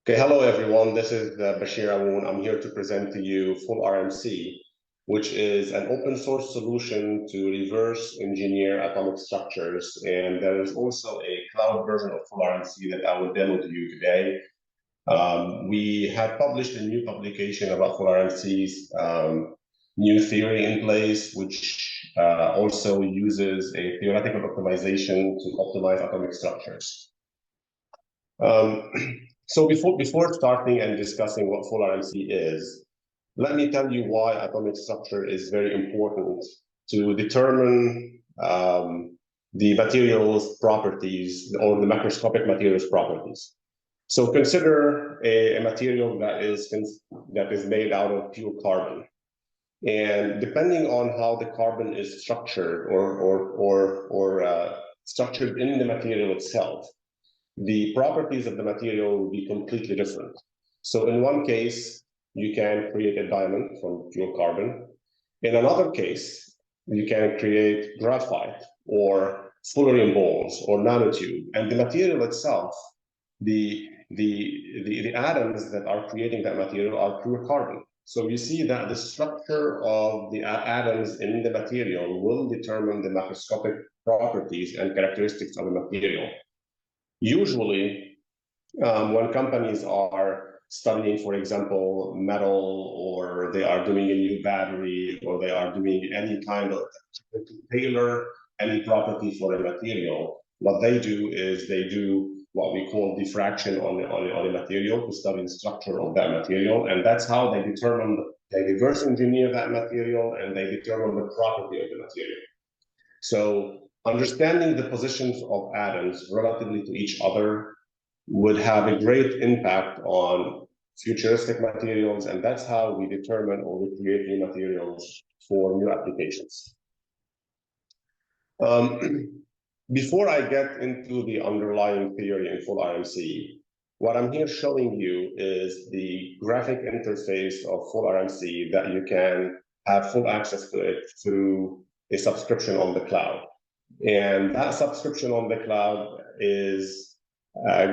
Okay, hello everyone. This is Bashir e-aoun. I'm here to present to you fullrmc, which is an open source solution to reverse engineer atomic structures. And there is also a cloud version of fullrmc that I will demo to you today. We have published a new publication about fullrmc's new theory in place, which also uses a theoretical optimization to optimize atomic structures. So before starting and discussing what fullrmc is, let me tell you why atomic structure is very important to determine the material's properties or the macroscopic material's properties. So consider a material that is made out of pure carbon. And depending on how the carbon is structured or structured in the material itself, the properties of the material will be completely different. So in one case, you can create a diamond from pure carbon. In another case, you can create graphite or fullerene balls or nanotube. And the material itself, the atoms that are creating that material are pure carbon. So you see that the structure of the atoms in the material will determine the macroscopic properties and characteristics of the material. Usually, when companies are studying, for example, metal, or they are doing a new battery, or they are doing any kind of to tailor any property for a material, what they do is they do what we call diffraction on a material to study the structure of that material. And that's how they reverse engineer that material, and they determine the property of the material. So understanding the positions of atoms relatively to each other would have a great impact on futuristic materials, and that's how we determine or we create new materials for new applications. Before I get into the underlying theory in fullrmc, what I'm here showing you is the graphic interface of fullrmc that you can have full access to it through a subscription on the cloud. And that subscription on the cloud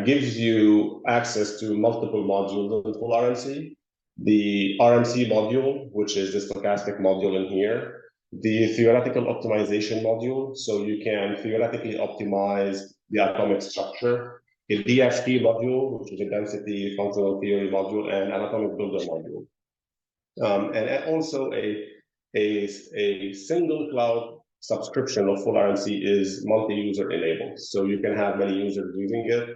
gives you access to multiple modules in fullrmc. The RMC module, which is the stochastic module in here, the theoretical optimization module, so you can theoretically optimize the atomic structure, a DFT module, which is a density functional theory module, and an atomic builder module. And also a single cloud subscription of fullrmc is multi-user enabled. So you can have many users using it.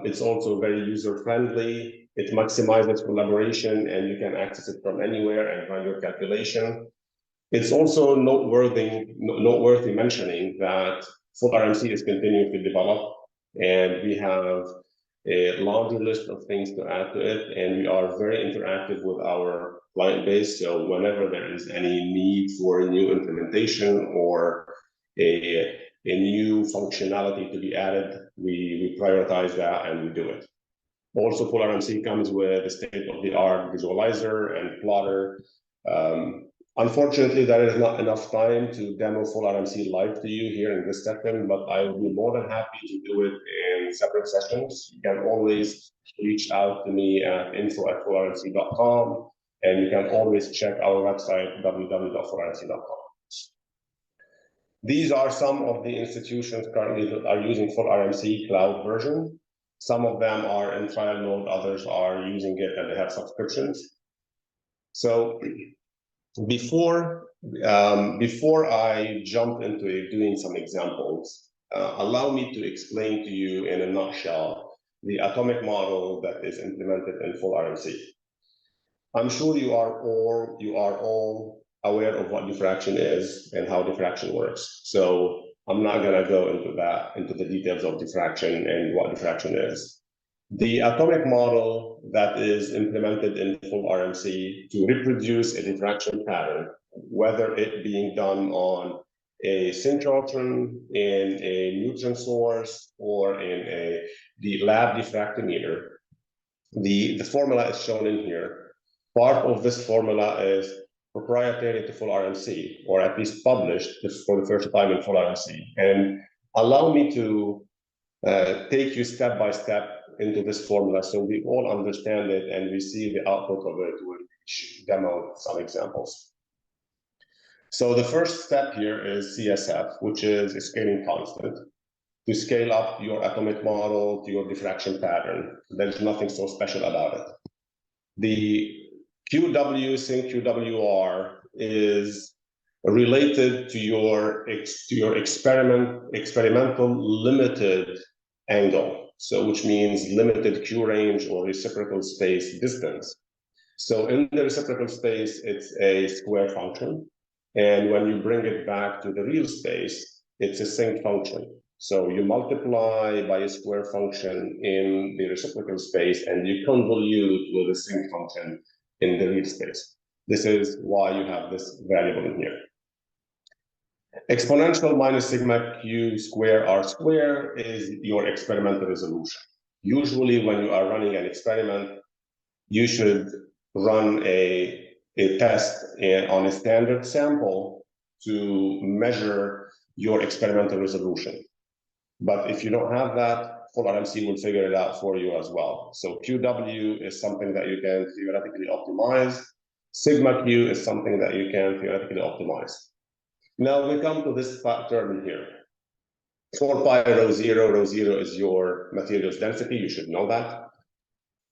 It's also very user-friendly. It maximizes collaboration, and you can access it from anywhere and run your calculation. It's also noteworthy mentioning that fullrmc is continuing to develop, and we have a laundry list of things to add to it, and we are very interactive with our client base. So whenever there is any need for a new implementation or a new functionality to be added, we prioritize that and we do it. Also, fullrmc comes with a state-of-the-art visualizer and plotter. Unfortunately, there is not enough time to demo fullrmc live to you here in this session, but I will be more than happy to do it in separate sessions. You can always reach out to me at info@fullrmc.com, and you can always check our website, www.fullrmc.com. These are some of the institutions currently that are using fullrmc cloud version. Some of them are in trial mode, others are using it and they have subscriptions. So before I jump into doing some examples, allow me to explain to you in a nutshell the atomic model that is implemented in fullrmc. I'm sure you are all aware of what diffraction is and how diffraction works. So I'm not going to go into the details of diffraction and what diffraction is. The atomic model that is implemented in fullrmc to reproduce a diffraction pattern, whether it being done on a synchrotron, in a neutron source, or in the lab diffractometer, the formula is shown in here. Part of this formula is proprietary to fullrmc, or at least published for the first time in fullrmc. And allow me to take you step by step into this formula so we all understand it and we see the output of it. We'll demo some examples. So the first step here is CSF, which is a scaling constant. To scale up your atomic model to your diffraction pattern. There's nothing so special about it. The QW sync QWR is related to your experimental limited angle, so which means limited Q range or reciprocal space distance. So in the reciprocal space, it's a square function, and when you bring it back to the real space, it's a sync function. So you multiply by a square function in the reciprocal space, and you convolute with a sync function in the real space. This is why you have this variable in here. Exponential minus sigma q square r square is your experimental resolution. Usually when you are running an experiment, you should run a test on a standard sample to measure your experimental resolution. But if you don't have that, fullrmc will figure it out for you as well. So QW is something that you can theoretically optimize. Sigma Q is something that you can theoretically optimize. Now we come to this term in here. 4 pi rho 0 is your materials density. You should know that.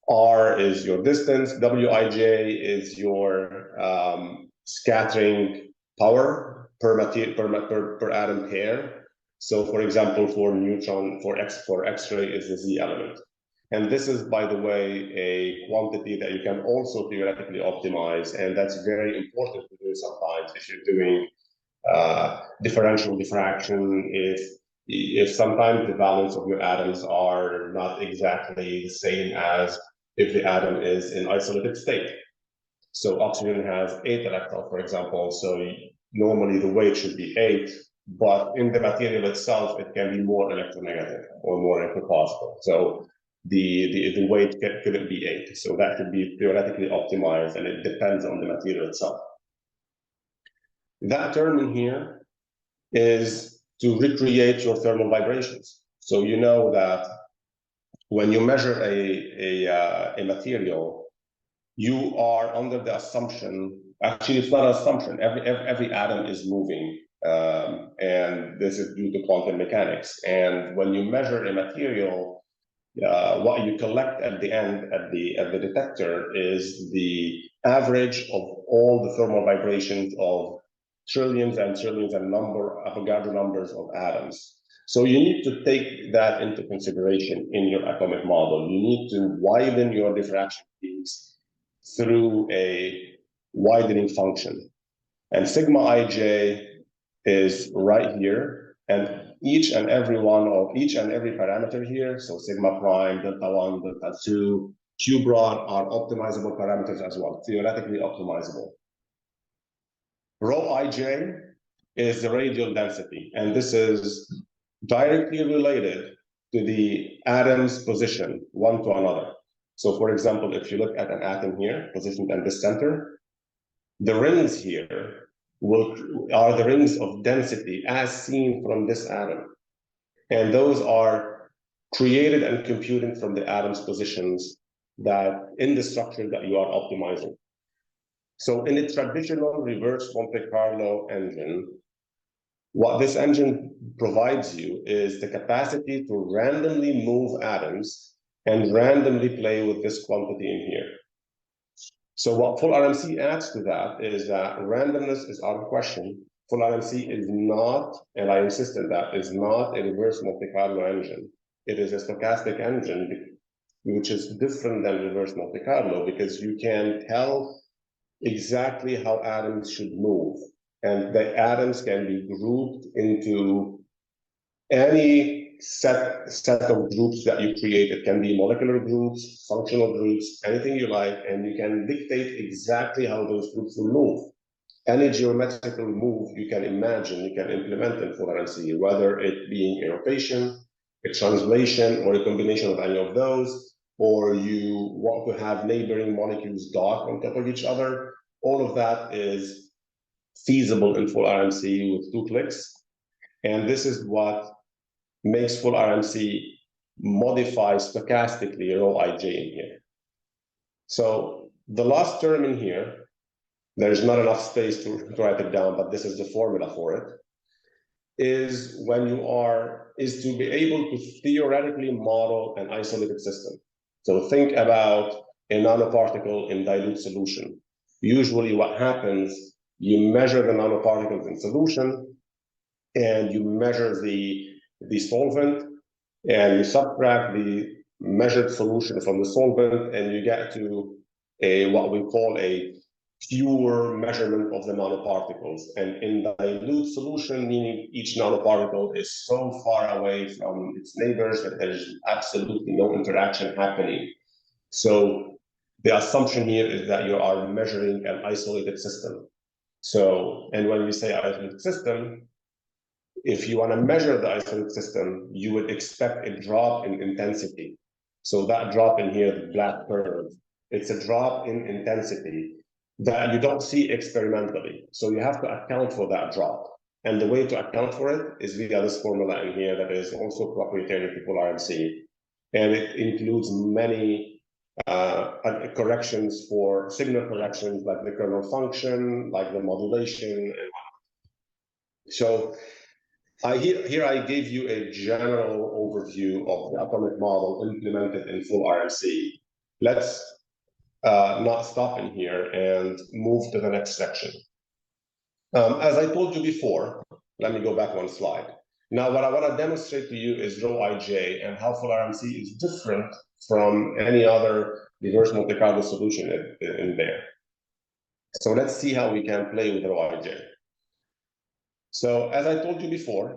R is your distance. Wij is your scattering power per atom pair. So, for example, for neutron, for X-ray is the Z element. And this is, by the way, a quantity that you can also theoretically optimize, and that's very important to do sometimes if you're doing differential diffraction, if sometimes the valence of your atoms are not exactly the same as if the atom is in isolated state. So oxygen has 8 electrons, for example, so normally the weight should be 8, but in the material itself, it can be more electronegative or more electropositive. So the weight couldn't be 8. So that could be theoretically optimized, and it depends on the material itself. That term in here is to recreate your thermal vibrations. So you know that when you measure a material, you are under the assumption, actually it's not an assumption, every atom is moving, and this is due to quantum mechanics. And when you measure a material, what you collect at the end, at the detector, is the average of all the thermal vibrations of trillions and trillions and Avogadro numbers of atoms. So you need to take that into consideration in your atomic model. You need to widen your diffraction peaks through a widening function. And sigma ij is right here, and each and every parameter here, so sigma prime, delta 1, delta 2, q broad are optimizable parameters as well, theoretically optimizable. Rho ij is the radial density, and this is directly related to the atom's position one to another. So for example, if you look at an atom here, positioned at the center, the rings here are the rings of density as seen from this atom. And those are created and computed from the atom's positions that in the structure that you are optimizing. So in a traditional reverse Monte Carlo engine, what this engine provides you is the capacity to randomly move atoms and randomly play with this quantity in here. So what fullrmc adds to that is that randomness is out of question. Fullrmc is not, and I insist on that, is not a reverse Monte Carlo engine. It is a stochastic engine, which is different than reverse Monte Carlo because you can tell exactly how atoms should move. And the atoms can be grouped into any set of groups that you create. It can be molecular groups, functional groups, anything you like, and you can dictate exactly how those groups will move. Any geometrical move you can imagine, you can implement in fullrmc, whether it being a rotation, a translation, or a combination of any of those, or you want to have neighboring molecules dock on top of each other. All of that is feasible in fullrmc with 2 clicks. And this is what makes fullrmc modify stochastically rho ij in here. So the last term in here, there's not enough space to write it down, but this is the formula for it, is to be able to theoretically model an isolated system. So think about a nanoparticle in dilute solution. Usually what happens, you measure the nanoparticles in solution, and you measure the solvent, and you subtract the measured solution from the solvent, and you get to what we call a pure measurement of the nanoparticles. And in dilute solution, meaning each nanoparticle is so far away from its neighbors that there's absolutely no interaction happening. So the assumption here is that you are measuring an isolated system. So, and when we say isolated system, if you want to measure the isolated system, you would expect a drop in intensity. So that drop in here, the black curve, it's a drop in intensity that you don't see experimentally. So you have to account for that drop. And the way to account for it is via this formula in here that is also proprietary to fullrmc. And it includes many corrections for signal corrections, like the kernel function, like the modulation, and whatnot. So here I gave you a general overview of the atomic model implemented in fullrmc. Let's not stop in here and move to the next section. As I told you before, let me go back one slide. Now, what I want to demonstrate to you is rho ij and how fullrmc is different from any other reverse Monte Carlo solution in there. So let's see how we can play with rho ij. So as I told you before,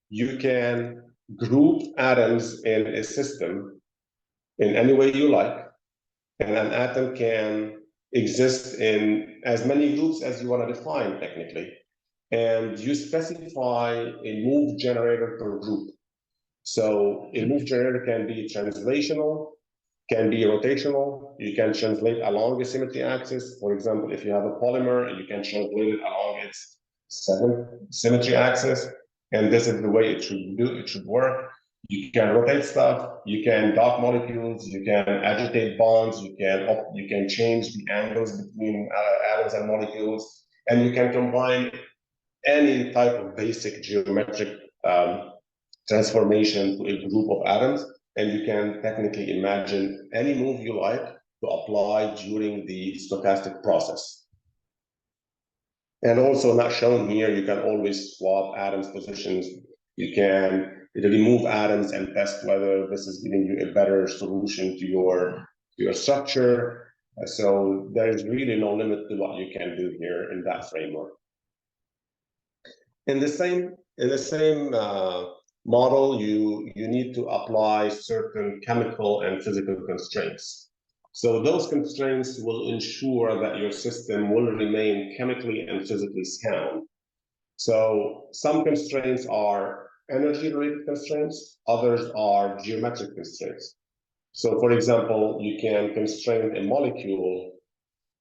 you can group atoms in a system in any way you like, and an atom can exist in as many groups as you want to define technically. And you specify a move generator per group. So a move generator can be translational, can be rotational. You can translate along the symmetry axis. For example, if you have a polymer, you can translate it along its symmetry axis. And this is the way it should work. You can rotate stuff, you can dock molecules, you can agitate bonds, you can change the angles between atoms and molecules, and you can combine any type of basic geometric transformation to a group of atoms, and you can technically imagine any move you like to apply during the stochastic process. And also not shown here, you can always swap atoms positions. You can remove atoms and test whether this is giving you a better solution to your structure. So there's really no limit to what you can do here in that framework. In the same model, you need to apply certain chemical and physical constraints. So those constraints will ensure that your system will remain chemically and physically sound. So some constraints are energy-related constraints, others are geometric constraints. So for example, you can constrain a molecule,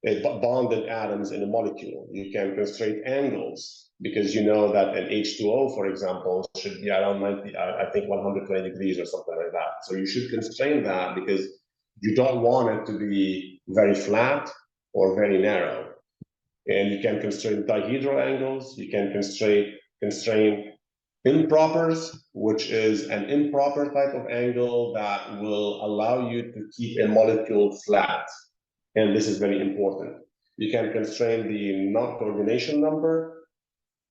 bonded atoms in a molecule. You can constrain angles because you know that an H2O, for example, should be around 90, I think 120 degrees or something like that. So you should constrain that because you don't want it to be very flat or very narrow. And you can constrain dihedral angles. You can constrain impropers, which is an improper type of angle that will allow you to keep a molecule flat. And this is very important. You can constrain the non-coordination number.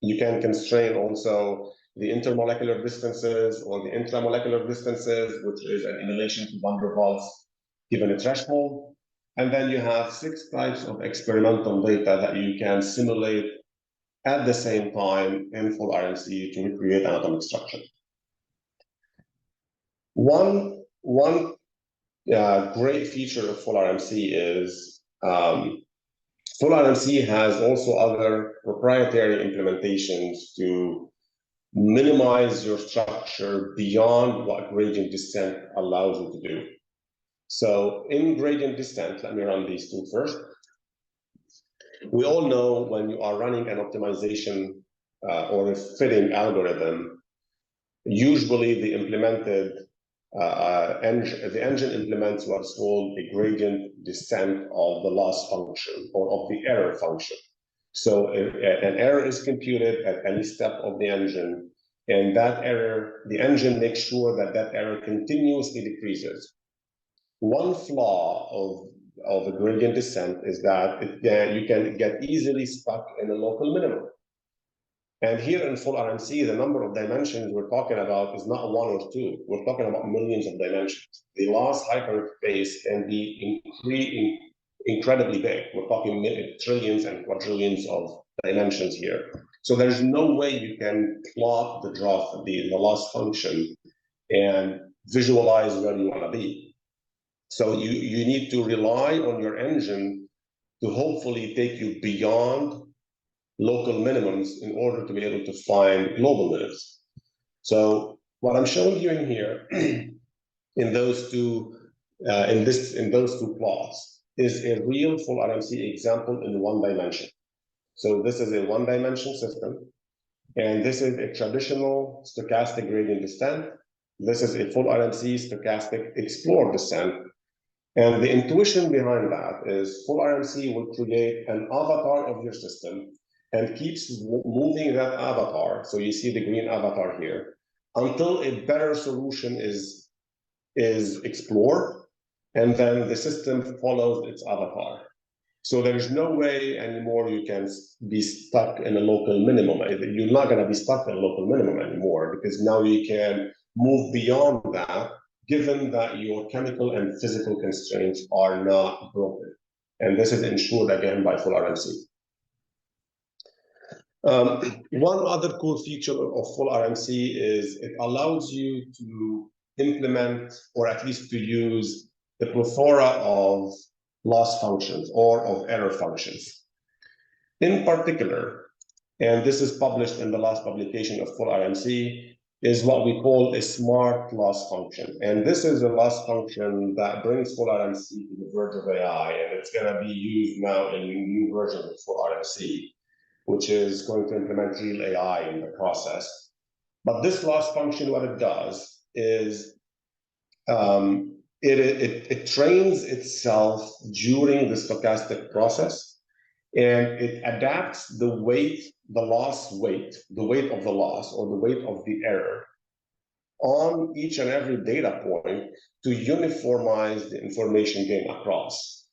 You can constrain also the intermolecular distances or the intramolecular distances, which is an in relation to van der Waals given a threshold. And then you have 6 types of experimental data that you can simulate at the same time in fullrmc to recreate an atomic structure. One great feature of fullrmc is fullrmc has also other proprietary implementations to minimize your structure beyond what gradient descent allows you to do. So in gradient descent, let me run these two first. We all know when you are running an optimization or a fitting algorithm, usually the implemented the engine implements what's called a gradient descent of the loss function or of the error function. So an error is computed at any step of the engine, and that error, the engine makes sure that that error continuously decreases. One flaw of the gradient descent is that you can get easily stuck in a local minimum. And here in full RMC, the number of dimensions we're talking about is not one or two. We're talking about millions of dimensions. The loss hyperspace can be incredibly big. We're talking trillions and quadrillions of dimensions here. So there's no way you can plot the loss function and visualize where you want to be. So you need to rely on your engine to hopefully take you beyond local minimums in order to be able to find global minimums. So what I'm showing you in here, in those two plots, is a real full RMC example in one dimension. So this is a one-dimension system, and this is a traditional stochastic gradient descent. This is a full RMC stochastic explore descent. And the intuition behind that is full RMC will create an avatar of your system and keeps moving that avatar. So you see the green avatar here until a better solution is explored, and then the system follows its avatar. So there's no way anymore you can be stuck in a local minimum. You're not going to be stuck in a local minimum anymore, because now you can move beyond that, given that your chemical and physical constraints are not broken. And this is ensured again by full RMC. One other cool feature of full RMC is it allows you to implement, or at least to use, the plethora of loss functions or of error functions. In particular, and this is published in the last publication of full RMC, is what we call a smart loss function. And this is a loss function that brings full RMC to the verge of AI, and it's going to be used now in new versions of full RMC, which is going to implement real AI in the process. But this loss function, what it does is it trains itself during the stochastic process, and it adapts the weight, the weight of the loss, or the weight of the error on each and every data point to uniformize the information gain across.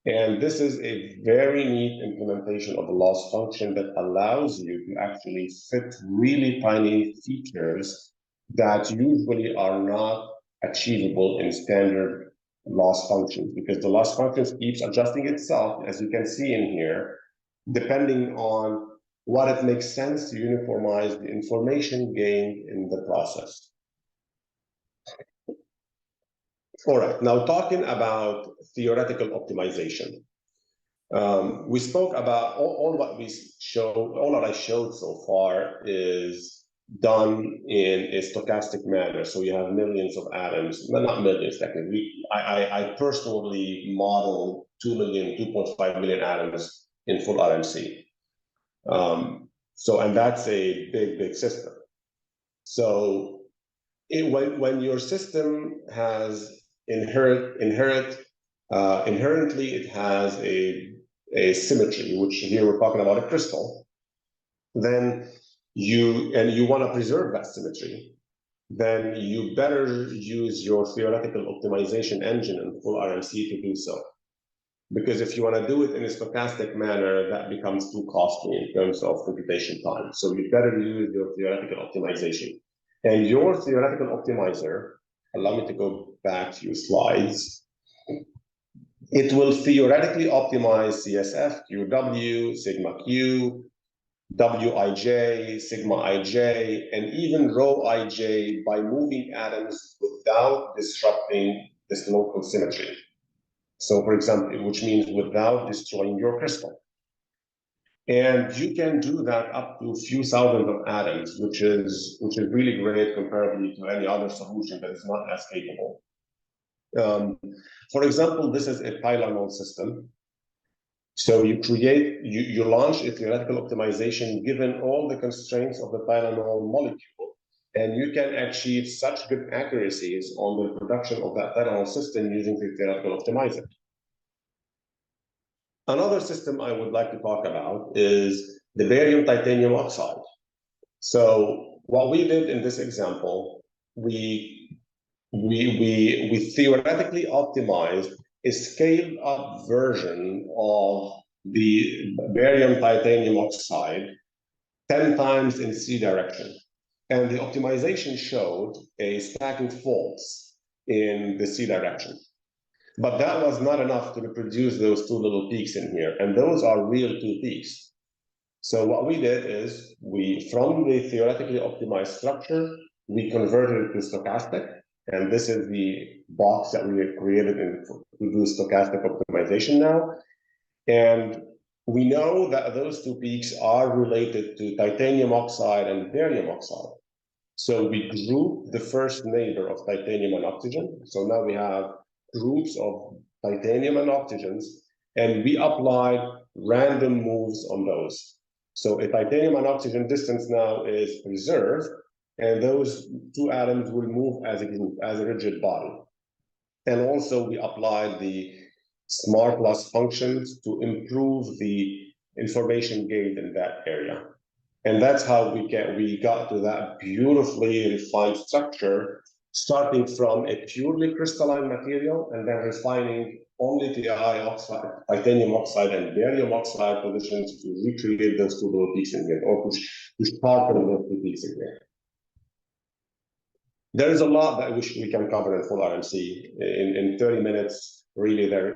And this is a very neat implementation of the loss function that allows you to actually fit really tiny features that usually are not achievable in standard loss functions, because the loss function keeps adjusting itself, as you can see in here, depending on what it makes sense to uniformize the information gained in the process. All right, now talking about theoretical optimization. We spoke about all what I showed so far is done in a stochastic manner. So you have millions of atoms, not millions technically. I personally modeled 2.5 million atoms in full RMC. And that's a big system. So when your system has inherently it has a symmetry, which here we're talking about a crystal, then you want to preserve that symmetry, then you better use your theoretical optimization engine in full RMC to do so. Because if you want to do it in a stochastic manner, that becomes too costly in terms of computation time. So you better use your theoretical optimization. And your theoretical optimizer, allow me to go back a few slides. It will theoretically optimize CSF, QW, sigma Q, Wij, sigma Ij, and even rho Ij by moving atoms without disrupting this local symmetry. So, for example, which means without destroying your crystal. And you can do that up to a few thousand of atoms, which is really great comparably to any other solution that is not as capable. For example, this is a Tylenol system. So you launch a theoretical optimization given all the constraints of the Tylenol molecule, And you can achieve such good accuracies on the production of that thermal system using the theoretical optimizer. Another system I would like to talk about is the barium titanium oxide. So what we did in this example, we theoretically optimized a scaled up version of the barium titanium oxide 10 times in C direction. And the optimization showed a stacking faults in the C direction. But that was not enough to reproduce those two little peaks in here. And those are real two peaks. So what we did is from the theoretically optimized structure, we converted it to stochastic. And this is the box that we have created to do stochastic optimization now. And we know that those two peaks are related to titanium oxide and barium oxide. So we group the first neighbor of titanium and oxygen. So now we have groups of titanium and oxygens, and we applied random moves on those. So a titanium and oxygen distance now is preserved, and those two atoms will move as a group, as a rigid body. And also we applied the smart loss functions to improve the information gained in that area. And that's how we got to that beautifully refined structure, starting from a purely crystalline material and then refining only the titanium oxide and barium oxide positions to recreate those two little peaks in here, or to sharpen those two peaks in here. There is a lot that we can cover in full RMC. In 30 minutes, really, there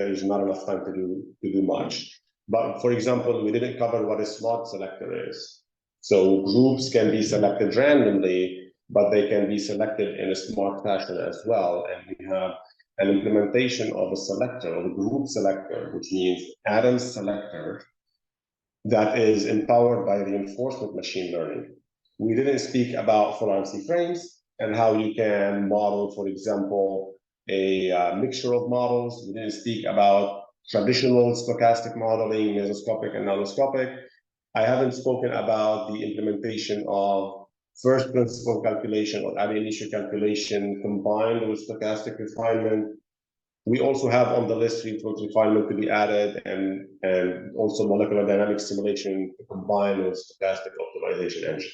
is not enough time to do much. But for example, we didn't cover what a smart selector is. So groups can be selected randomly, but they can be selected in a smart fashion as well. And we have an implementation of a selector, of a group selector, which means atom selector, that is empowered by reinforcement machine learning. We didn't speak about full RMC frames and how you can model, for example, a mixture of models. We didn't speak about traditional stochastic modeling, mesoscopic and nanoscopic. I haven't spoken about the implementation of first principle calculation or ab initio calculation combined with stochastic refinement. We also have on the list reinforcement refinement to be added, and also molecular dynamics simulation to combine with stochastic optimization engine.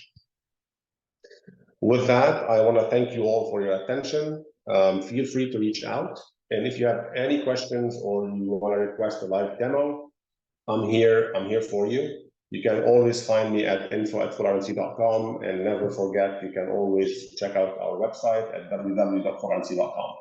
With that, I want to thank you all for your attention. Feel free to reach out. And if you have any questions or you want to request a live demo, I'm here for you. You can always find me at info@fullrmc.com, and never forget, you can always check out our website at www.fullrmc.com.